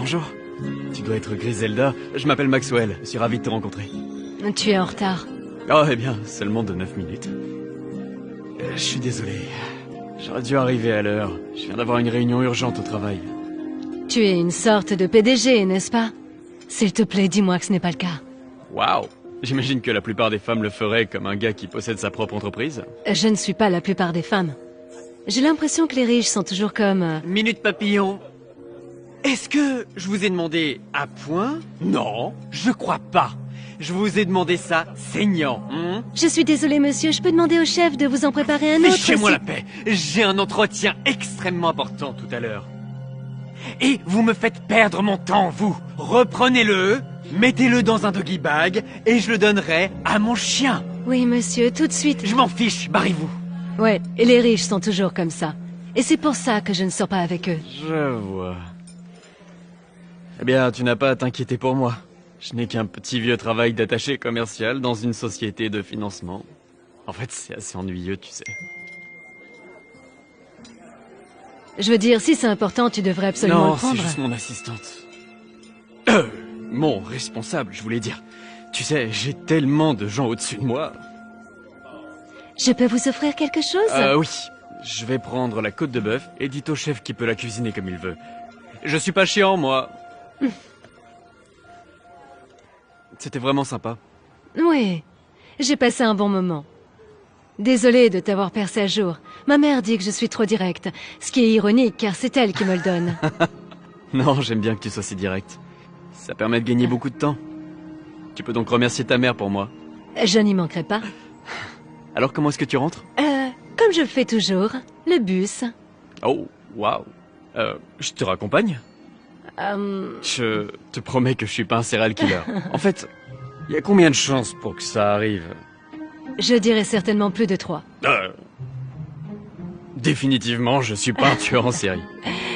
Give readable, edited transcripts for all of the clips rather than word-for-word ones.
Bonjour. Tu dois être Griselda. Je m'appelle Maxwell. Je suis ravi de te rencontrer. Tu es en retard. Oh, eh bien, seulement de 9 minutes. Je suis désolé. J'aurais dû arriver à l'heure. Je viens d'avoir une réunion urgente au travail. Tu es une sorte de PDG, n'est-ce pas? S'il te plaît, dis-moi que ce n'est pas le cas. Waouh! J'imagine que la plupart des femmes le feraient comme un gars qui possède sa propre entreprise. Je ne suis pas la plupart des femmes. J'ai l'impression que les riches sont toujours comme... Minute papillon. Est-ce que je vous ai demandé à point? Non, je crois pas. Je vous ai demandé ça saignant. Je suis désolée, monsieur, je peux demander au chef de vous en préparer un autre Fichez-moi si- la paix. J'ai un entretien extrêmement important tout à l'heure. Et vous me faites perdre mon temps, vous. Reprenez-le, mettez-le dans un doggy bag et je le donnerai à mon chien. Oui, monsieur, tout de suite. Je m'en fiche, barrez-vous. Ouais, et les riches sont toujours comme ça. Et c'est pour ça que je ne sors pas avec eux. Je vois. Eh bien, tu n'as pas à t'inquiéter pour moi. Je n'ai qu'un petit vieux travail d'attaché commercial dans une société de financement. En fait, c'est assez ennuyeux, tu sais. Je veux dire, si c'est important, tu devrais absolument Non, le prendre. c'est juste mon assistante. Mon responsable, je voulais dire. Tu sais, j'ai tellement de gens au-dessus de moi. Je peux vous offrir quelque chose? Oui. Je vais prendre la côte de bœuf et dites au chef qu'il peut la cuisiner comme il veut. Je suis pas chiant, moi. C'était vraiment sympa. Oui, j'ai passé un bon moment. Désolée de t'avoir percé à jour. Ma mère dit que je suis trop directe, ce qui est ironique car c'est elle qui me le donne. Non, j'aime bien que tu sois si direct. Ça permet de gagner beaucoup de temps. Tu peux donc remercier ta mère pour moi. Je n'y manquerai pas. Alors comment est-ce que tu rentres? Comme je le fais toujours, le bus. Oh, waouh. Je te raccompagne? Je te promets que je suis pas un serial killer. En fait, il y a combien de chances pour que ça arrive? Je dirais certainement plus de 3. Définitivement, je suis pas un tueur en série.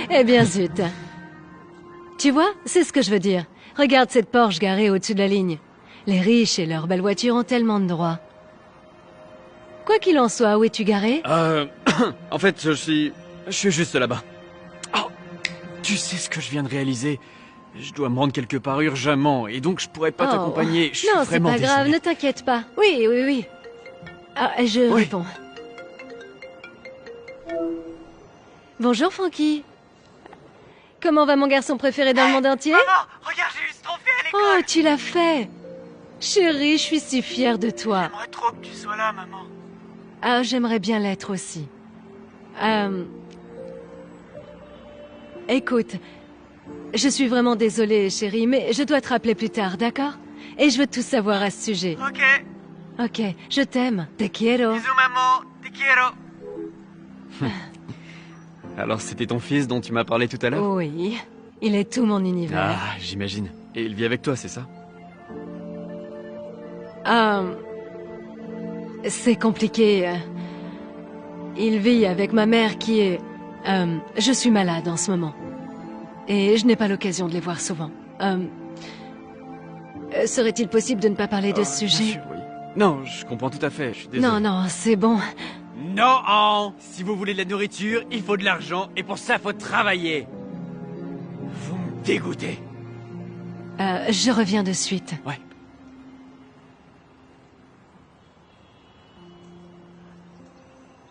Eh bien zut. Tu vois, c'est ce que je veux dire. Regarde cette Porsche garée au-dessus de la ligne. Les riches et leurs belles voitures ont tellement de droits. Quoi qu'il en soit, où es-tu garé? En fait, je suis juste là-bas. Oh, tu sais ce que je viens de réaliser? Je dois me rendre quelque part urgemment, et donc je pourrais pas t'accompagner. Je suis Non, c'est vraiment pas grave, désolé. ne t'inquiète pas. Oui, oui, oui. Ah, je Oui. réponds. Bonjour, Frankie. Comment va mon garçon préféré dans le monde entier? Maman, regarde, j'ai eu ce trophée à l'école. Oh, tu l'as fait. Chérie, je suis si fière de toi. J'aimerais trop que tu sois là, maman. Ah, j'aimerais bien l'être aussi. Écoute, je suis vraiment désolée, chérie, mais je dois te rappeler plus tard, d'accord? Et je veux tout savoir à ce sujet. Ok, Ok, je t'aime. Te quiero. bisous maman, te quiero. Alors c'était ton fils dont tu m'as parlé tout à l'heure? Oui, il est tout mon univers. Ah, j'imagine. Et il vit avec toi, c'est ça? C'est compliqué. Il vit avec ma mère qui est... je suis malade en ce moment. Et je n'ai pas l'occasion de les voir souvent. Serait-il possible de ne pas parler de ce Bien sujet? sûr, oui. Non, je comprends tout à fait, je suis désolé. Non, non, c'est bon. Non, si vous voulez de la nourriture, il faut de l'argent, et pour ça, faut travailler. Vous me dégoûtez. Je reviens de suite. Ouais.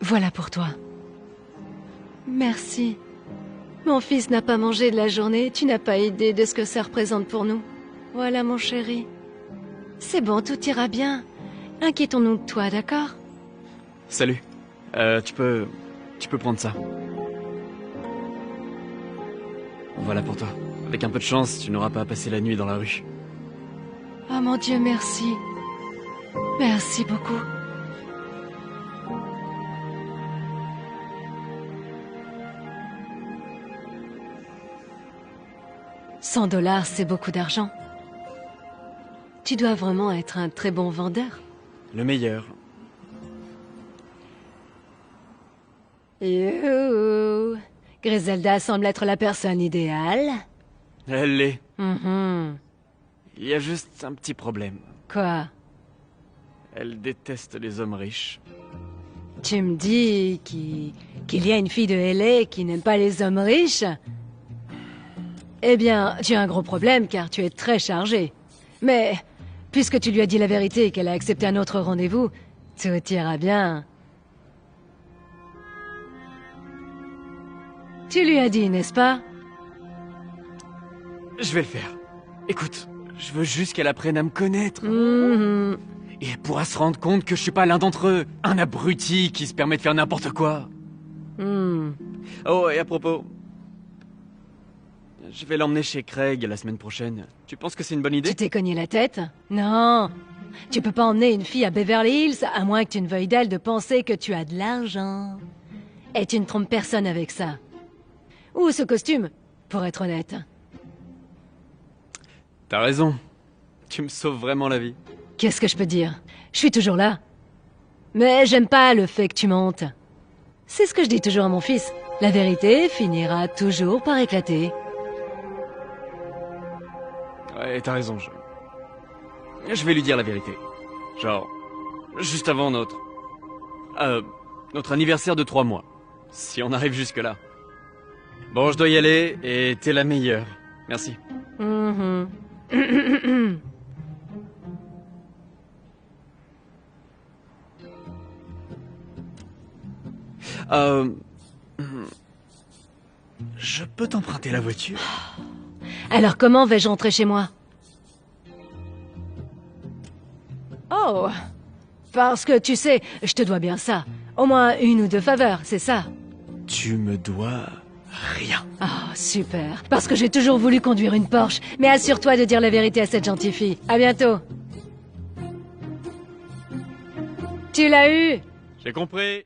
Voilà pour toi. Merci. Mon fils n'a pas mangé de la journée, tu n'as pas idée de ce que ça représente pour nous. Voilà, mon chéri. C'est bon, tout ira bien. Inquiétons-nous de toi, d'accord? Salut. Tu peux prendre ça. Voilà pour toi. Avec un peu de chance, tu n'auras pas à passer la nuit dans la rue. Oh mon Dieu, merci. Merci beaucoup. $100, c'est beaucoup d'argent. Tu dois vraiment être un très bon vendeur. Le meilleur. Youhou. Griselda semble être la personne idéale. Elle l'est. Mhm. Il y a juste un petit problème. Quoi? Elle déteste les hommes riches. Tu me dis qu'il y a une fille de LA qui n'aime pas les hommes riches? Eh bien, tu as un gros problème car tu es très chargé. Mais, puisque tu lui as dit la vérité et qu'elle a accepté un autre rendez-vous, tout ira bien. Tu lui as dit, n'est-ce pas? Je vais le faire. Écoute, je veux juste qu'elle apprenne à me connaître. Mhm. Et elle pourra se rendre compte que je suis pas l'un d'entre eux. Un abruti qui se permet de faire n'importe quoi. Hmm. Oh, et à propos... Je vais l'emmener chez Craig la semaine prochaine. Tu penses que c'est une bonne idée? Tu t'es cogné la tête? Non. Tu peux pas emmener une fille à Beverly Hills, à moins que tu ne veuilles d'elle de penser que tu as de l'argent. Et tu ne trompes personne avec ça. Ou ce costume, pour être honnête. T'as raison. Tu me sauves vraiment la vie. Qu'est-ce que je peux dire? Je suis toujours là. Mais j'aime pas le fait que tu mentes. C'est ce que je dis toujours à mon fils. La vérité finira toujours par éclater. Ouais, t'as raison, je vais lui dire la vérité. Genre, juste avant notre anniversaire de 3 mois. Si on arrive jusque-là. Bon, je dois y aller, et t'es la meilleure. Merci. Mhm. Je peux t'emprunter la voiture? Alors comment vais-je rentrer chez moi? Oh, parce que tu sais, je te dois bien ça. Au moins 1 ou 2 faveurs, c'est ça? Tu me dois rien. Ah, super. Parce que j'ai toujours voulu conduire une Porsche. Mais assure-toi de dire la vérité à cette gentille fille. À bientôt. Tu l'as eu? J'ai compris.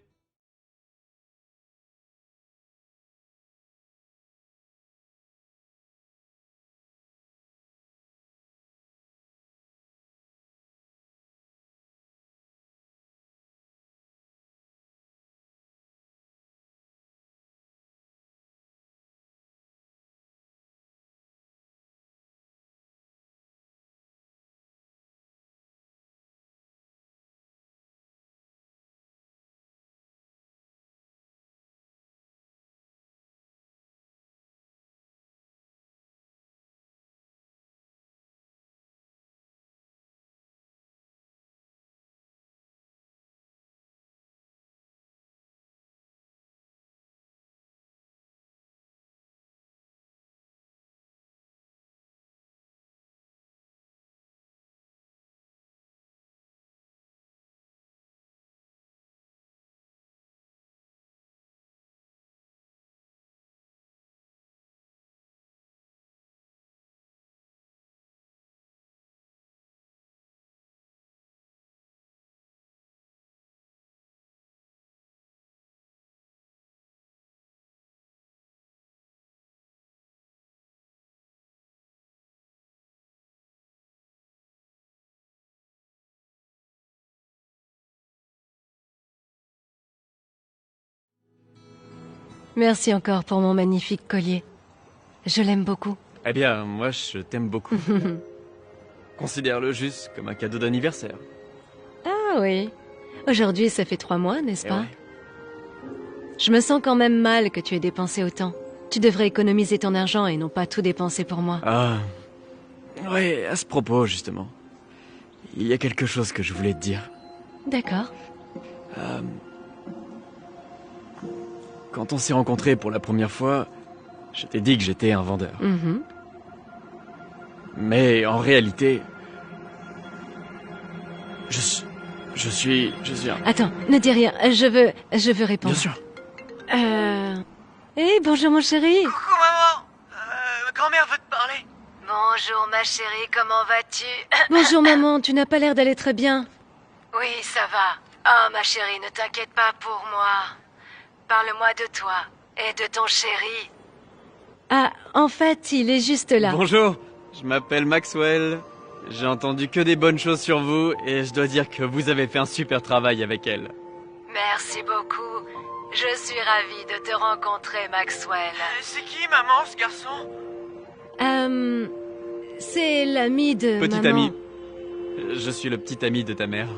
Merci encore pour mon magnifique collier. Je l'aime beaucoup. Eh bien, moi, je t'aime beaucoup. Considère-le juste comme un cadeau d'anniversaire. Ah oui. Aujourd'hui, ça fait 3 mois, n'est-ce Eh pas? ouais. Je me sens quand même mal que tu aies dépensé autant. Tu devrais économiser ton argent et non pas tout dépenser pour moi. Ah... Ouais, à ce propos, justement. Il y a quelque chose que je voulais te dire. D'accord. Quand on s'est rencontrés pour la première fois, je t'ai dit que j'étais un vendeur. Mhm. Mais en réalité... Je suis un... Attends, ne dis rien. Je veux répondre. Bien sûr. Eh, bonjour mon chéri. Coucou maman. Grand-mère veut te parler. Bonjour ma chérie, comment vas-tu? Bonjour maman, tu n'as pas l'air d'aller très bien. Oui, ça va. Oh ma chérie, ne t'inquiète pas pour moi. Parle-moi de toi et de ton chéri. Ah, en fait, il est juste là. Bonjour, je m'appelle Maxwell. J'ai entendu que des bonnes choses sur vous et je dois dire que vous avez fait un super travail avec elle. Merci beaucoup. Je suis ravie de te rencontrer, Maxwell. C'est qui maman, ce garçon? C'est l'ami de Petit maman. ami. Je suis le petit ami de ta mère.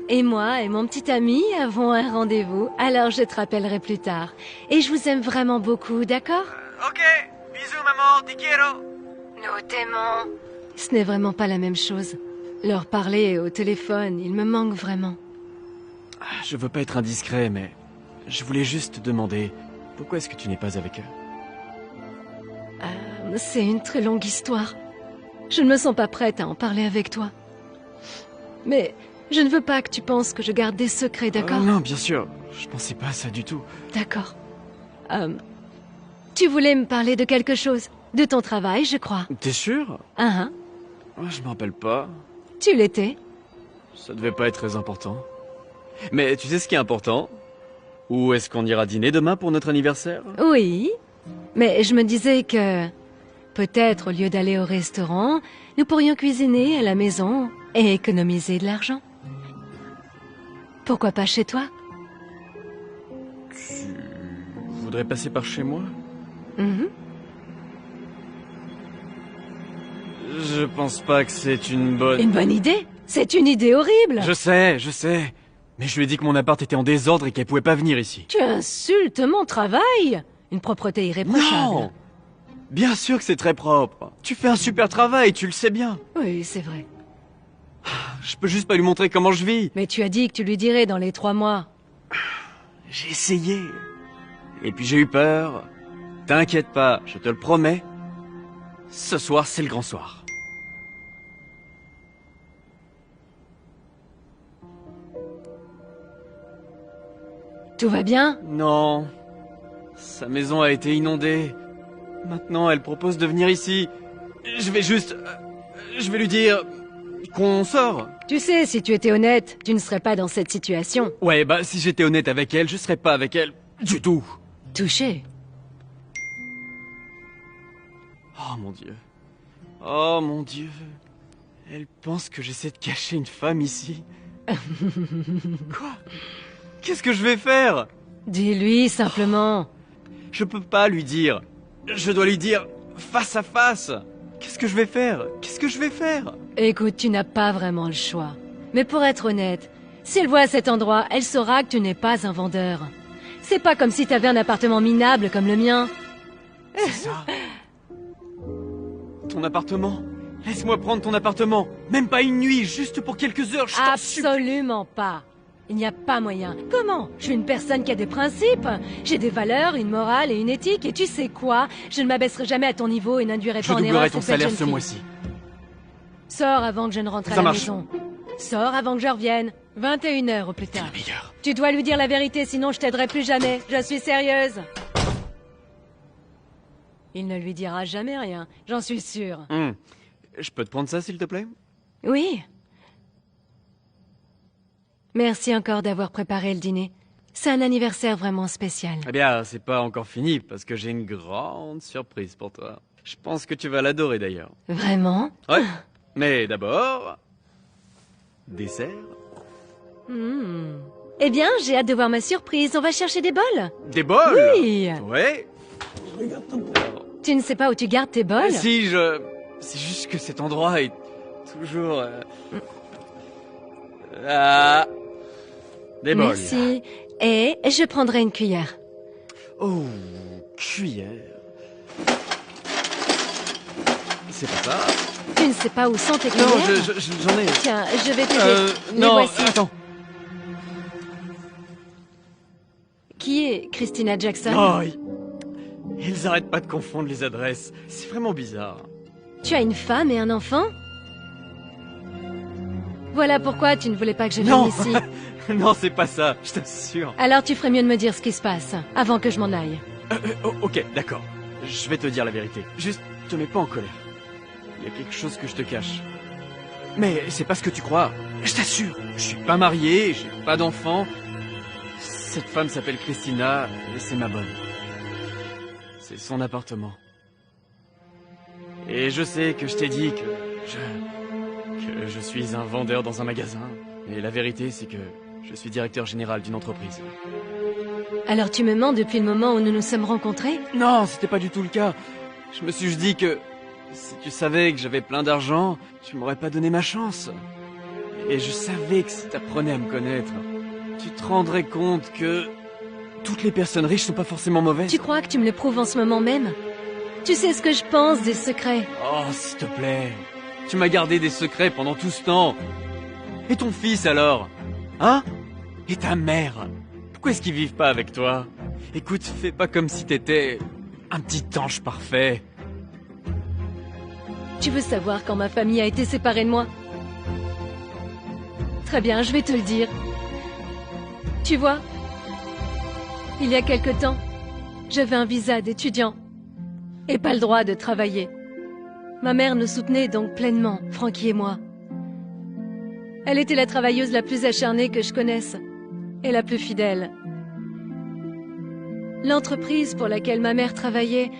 Et moi et mon petit ami avons un rendez-vous, alors je te rappellerai plus tard. Et je vous aime vraiment beaucoup, d'accord? Ok. Bisous, maman, te quiero. Nous t'aimons. Ce n'est vraiment pas la même chose. Leur parler au téléphone, il me manque vraiment. Je veux pas être indiscret, mais je voulais juste te demander pourquoi est-ce que tu n'es pas avec eux? C'est une très longue histoire. Je ne me sens pas prête à en parler avec toi. Mais je ne veux pas que tu penses que je garde des secrets, d'accord? Non, bien sûr. Je pensais pas à ça du tout. D'accord. Tu voulais me parler de quelque chose? De ton travail, je crois. T'es sûr? Ah, Je me rappelle pas. tu l'étais. Ça devait pas être très important. Mais tu sais ce qui est important? Où est-ce qu'on ira dîner demain pour notre anniversaire? Oui. Mais je me disais que... peut-être, au lieu d'aller au restaurant, nous pourrions cuisiner à la maison et économiser de l'argent. Pourquoi pas chez toi? Tu voudrais passer par chez moi? Mhm. Je pense pas que c'est une bonne... Une bonne idée? C'est une idée horrible! Je sais. Mais je lui ai dit que mon appart était en désordre et qu'elle pouvait pas venir ici. Tu insultes mon travail! Une propreté irréprochable. Non! Bien sûr que c'est très propre. Tu fais un super travail, tu le sais bien. Oui, c'est vrai. Je peux juste pas lui montrer comment je vis. Mais tu as dit que tu lui dirais dans les 3 mois. J'ai essayé. Et puis j'ai eu peur. T'inquiète pas, je te le promets. Ce soir, c'est le grand soir. Tout va bien? Non. Sa maison a été inondée. Maintenant, elle propose de venir ici. Je vais lui dire qu'on sort. Tu sais, si tu étais honnête, tu ne serais pas dans cette situation. Ouais, bah si j'étais honnête avec elle, je serais pas avec elle du tout. Touché. Oh mon Dieu. Oh mon Dieu. Elle pense que j'essaie de cacher une femme ici. Quoi? Qu'est-ce que je vais faire? Dis-lui simplement. Je peux pas lui dire. Je dois lui dire face à face. Qu'est-ce que je vais faire? Qu'est-ce que je vais faire? Écoute, tu n'as pas vraiment le choix. Mais pour être honnête, si elle voit cet endroit, elle saura que tu n'es pas un vendeur. C'est pas comme si t'avais un appartement minable comme le mien. C'est ça. Ton appartement? Laisse-moi prendre ton appartement. Même pas une nuit, juste pour quelques heures, je t'en supplie. Absolument pas. Il n'y a pas moyen. Comment? Je suis une personne qui a des principes. J'ai des valeurs, une morale et une éthique. Et tu sais quoi? Je ne m'abaisserai jamais à ton niveau et n'induirai Je pas en erreur doublerai cette ton belle salaire jeune ce fille. mois-ci. Sors avant que je ne rentre à Ça la marche. maison. Sors avant que je revienne. 21h au plus T'es tard. la meilleure. Tu dois lui dire la vérité, sinon je t'aiderai plus jamais. Je suis sérieuse. Il ne lui dira jamais rien, j'en suis sûre. Je peux te prendre ça, s'il te plaît? Oui. Merci encore d'avoir préparé le dîner. C'est un anniversaire vraiment spécial. Eh bien, c'est pas encore fini, parce que j'ai une grande surprise pour toi. Je pense que tu vas l'adorer, d'ailleurs. Vraiment? Ouais. Mais d'abord... dessert? Eh bien, j'ai hâte de voir ma surprise. On va chercher des bols. Des bols? Oui. Ouais. Tu ne sais pas où tu gardes tes bols? Si, c'est juste que cet endroit est toujours... Des bols. Merci. Et je prendrai une cuillère. Oh, cuillère. C'est pas ça. Tu ne sais pas où sont tes Non, cuillères? j'en ai. Tiens, je vais t'aider. Les Non, voici. attends. Qui est Christina Jackson? Oh, ils arrêtent pas de confondre les adresses. C'est vraiment bizarre. Tu as une femme et un enfant? Voilà pourquoi tu ne voulais pas que je vienne Non. ici. Non, c'est pas ça, je t'assure. Alors tu ferais mieux de me dire ce qui se passe, avant que je m'en aille. Ok, d'accord. Je vais te dire la vérité. Juste, te mets pas en colère. Il y a quelque chose que je te cache. Mais c'est pas ce que tu crois. Je t'assure, je suis pas marié, j'ai pas d'enfant. Cette femme s'appelle Christina et c'est ma bonne. C'est son appartement. Et je sais que je t'ai dit que je suis un vendeur dans un magasin. Et la vérité, c'est que je suis directeur général d'une entreprise. Alors tu me mens depuis le moment où nous nous sommes rencontrés? Non, c'était pas du tout le cas. Je me suis juste dit que si tu savais que j'avais plein d'argent, tu m'aurais pas donné ma chance. Et je savais que si t'apprenais à me connaître, tu te rendrais compte que toutes les personnes riches sont pas forcément mauvaises. Tu crois que tu me le prouves en ce moment même? Tu sais ce que je pense des secrets. Oh, s'il te plaît. Tu m'as gardé des secrets pendant tout ce temps. Et ton fils alors? Hein? Et ta mère? Pourquoi est-ce qu'ils vivent pas avec toi? Écoute, fais pas comme si t'étais un petit ange parfait. Tu veux savoir quand ma famille a été séparée de moi? Très bien, je vais te le dire. Tu vois, il y a quelque temps, j'avais un visa d'étudiant et pas le droit de travailler. Ma mère nous soutenait donc pleinement, Frankie et moi. Elle était la travailleuse la plus acharnée que je connaisse et la plus fidèle. L'entreprise pour laquelle ma mère travaillait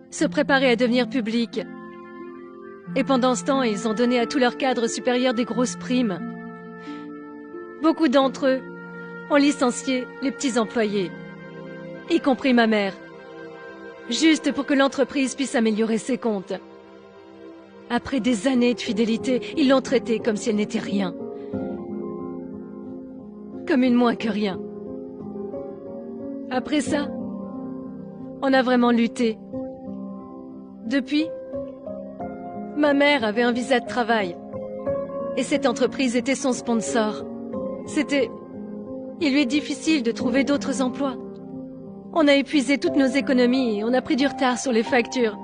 se préparait à devenir publique. Et pendant ce temps, ils ont donné à tous leurs cadres supérieurs des grosses primes. Beaucoup d'entre eux ont licencié les petits employés, y compris ma mère, juste pour que l'entreprise puisse améliorer ses comptes. Après des années de fidélité, ils l'ont traitée comme si elle n'était rien. Comme une moins que rien. Après ça, on a vraiment lutté. Depuis, ma mère avait un visa de travail. Et cette entreprise était son sponsor. Il lui est difficile de trouver d'autres emplois. On a épuisé toutes nos économies et on a pris du retard sur les factures.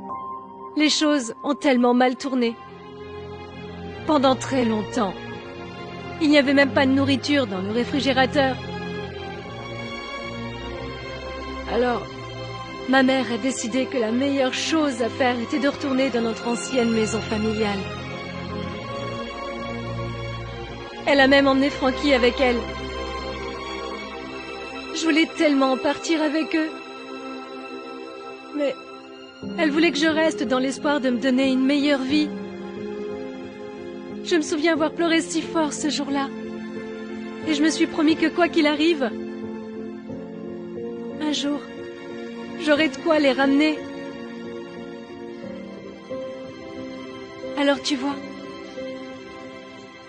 Les choses ont tellement mal tourné. Pendant très longtemps. Il n'y avait même pas de nourriture dans nos réfrigérateurs. Alors, ma mère a décidé que la meilleure chose à faire était de retourner dans notre ancienne maison familiale. Elle a même emmené Frankie avec elle. Je voulais tellement partir avec eux. Mais elle voulait que je reste dans l'espoir de me donner une meilleure vie. Je me souviens avoir pleuré si fort ce jour-là. Et je me suis promis que quoi qu'il arrive, un jour, j'aurai de quoi les ramener. Alors tu vois,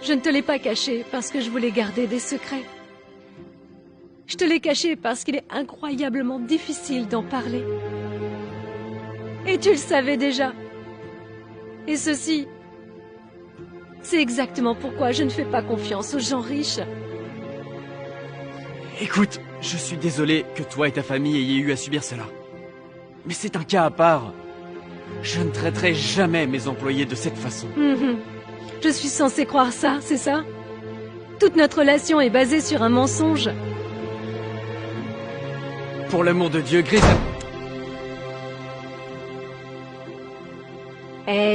je ne te l'ai pas caché parce que je voulais garder des secrets. Je te l'ai caché parce qu'il est incroyablement difficile d'en parler. Et tu le savais déjà. Et ceci, c'est exactement pourquoi je ne fais pas confiance aux gens riches. Écoute, je suis désolé que toi et ta famille ayez eu à subir cela. Mais c'est un cas à part. Je ne traiterai jamais mes employés de cette façon. Je suis censée croire ça, c'est ça? Toute notre relation est basée sur un mensonge. Pour l'amour de Dieu, Gris...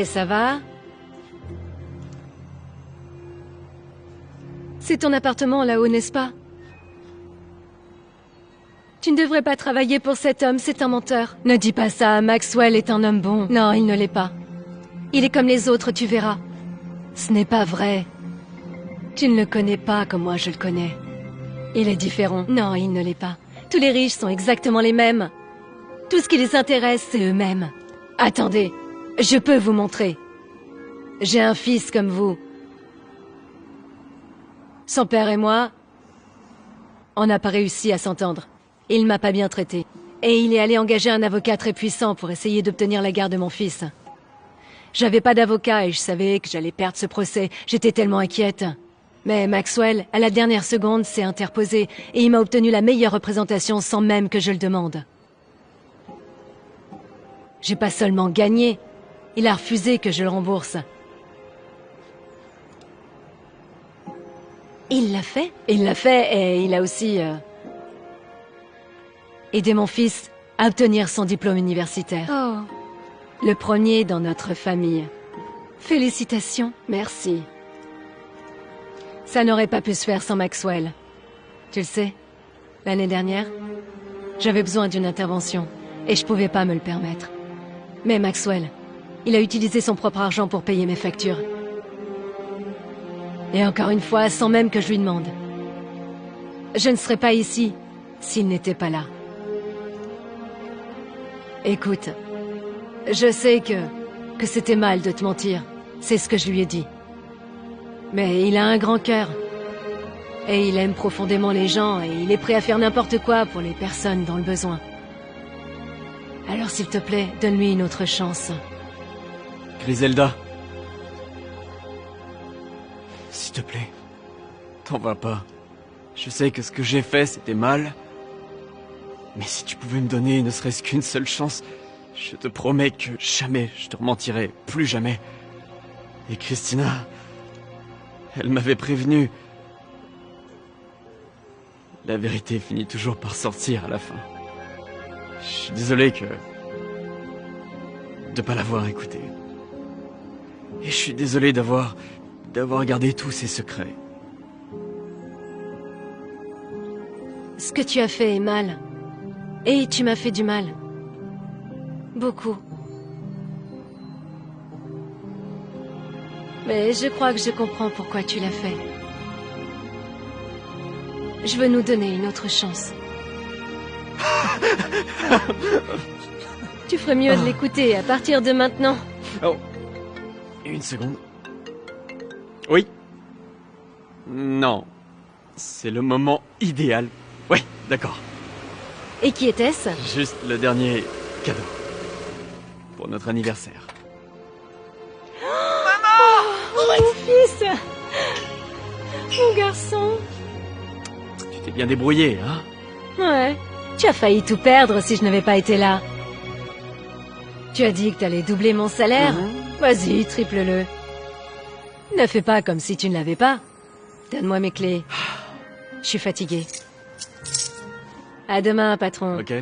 Ça va? C'est ton appartement là-haut, n'est-ce pas? Tu ne devrais pas travailler pour cet homme, c'est un menteur. Ne dis pas ça, Maxwell est un homme bon. Non, il ne l'est pas. Il est comme les autres, tu verras. Ce n'est pas vrai. Tu ne le connais pas comme moi je le connais. Il est différent. Non, il ne l'est pas. Tous les riches sont exactement les mêmes. Tout ce qui les intéresse, c'est eux-mêmes. Attendez, je peux vous montrer. J'ai un fils comme vous. Son père et moi, on n'a pas réussi à s'entendre. Il m'a pas bien traité. Et il est allé engager un avocat très puissant pour essayer d'obtenir la garde de mon fils. J'avais pas d'avocat et je savais que j'allais perdre ce procès. J'étais tellement inquiète. Mais Maxwell, à la dernière seconde, s'est interposé et il m'a obtenu la meilleure représentation sans même que je le demande. J'ai pas seulement gagné, il a refusé que je le rembourse. Il l'a fait? Il l'a fait et il a aussi aidé mon fils à obtenir son diplôme universitaire. Oh. Le premier dans notre famille. Félicitations. Merci. Ça n'aurait pas pu se faire sans Maxwell. Tu le sais, l'année dernière, j'avais besoin d'une intervention et je pouvais pas me le permettre. Mais Maxwell, il a utilisé son propre argent pour payer mes factures. Et encore une fois, sans même que je lui demande. Je ne serais pas ici s'il n'était pas là. Écoute, je sais que c'était mal de te mentir. C'est ce que je lui ai dit. Mais il a un grand cœur. Et il aime profondément les gens et il est prêt à faire n'importe quoi pour les personnes dans le besoin. Alors s'il te plaît, donne-lui une autre chance. Griselda. S'il te plaît, t'en vas pas. Je sais que ce que j'ai fait, c'était mal. Mais si tu pouvais me donner ne serait-ce qu'une seule chance, je te promets que jamais je te rementirai, plus jamais. Et Christina, elle m'avait prévenu. La vérité finit toujours par sortir à la fin. Je suis désolé de pas l'avoir écouté. Et je suis désolé d'avoir gardé tous ces secrets. Ce que tu as fait est mal. Et tu m'as fait du mal. Beaucoup. Mais je crois que je comprends pourquoi tu l'as fait. Je veux nous donner une autre chance. Tu ferais mieux de l'écouter à partir de maintenant. Oh. Une seconde. Oui. Non. C'est le moment idéal. Ouais, d'accord. Et qui était-ce? Juste le dernier cadeau. Pour notre anniversaire. Oh, mon fils! Mon garçon! Tu t'es bien débrouillé, hein? Ouais. Tu as failli tout perdre si je n'avais pas été là. Tu as dit que t'allais doubler mon salaire? Vas-y, triple-le. Ne fais pas comme si tu ne l'avais pas. Donne-moi mes clés. Je suis fatiguée. À demain, patron. Ok.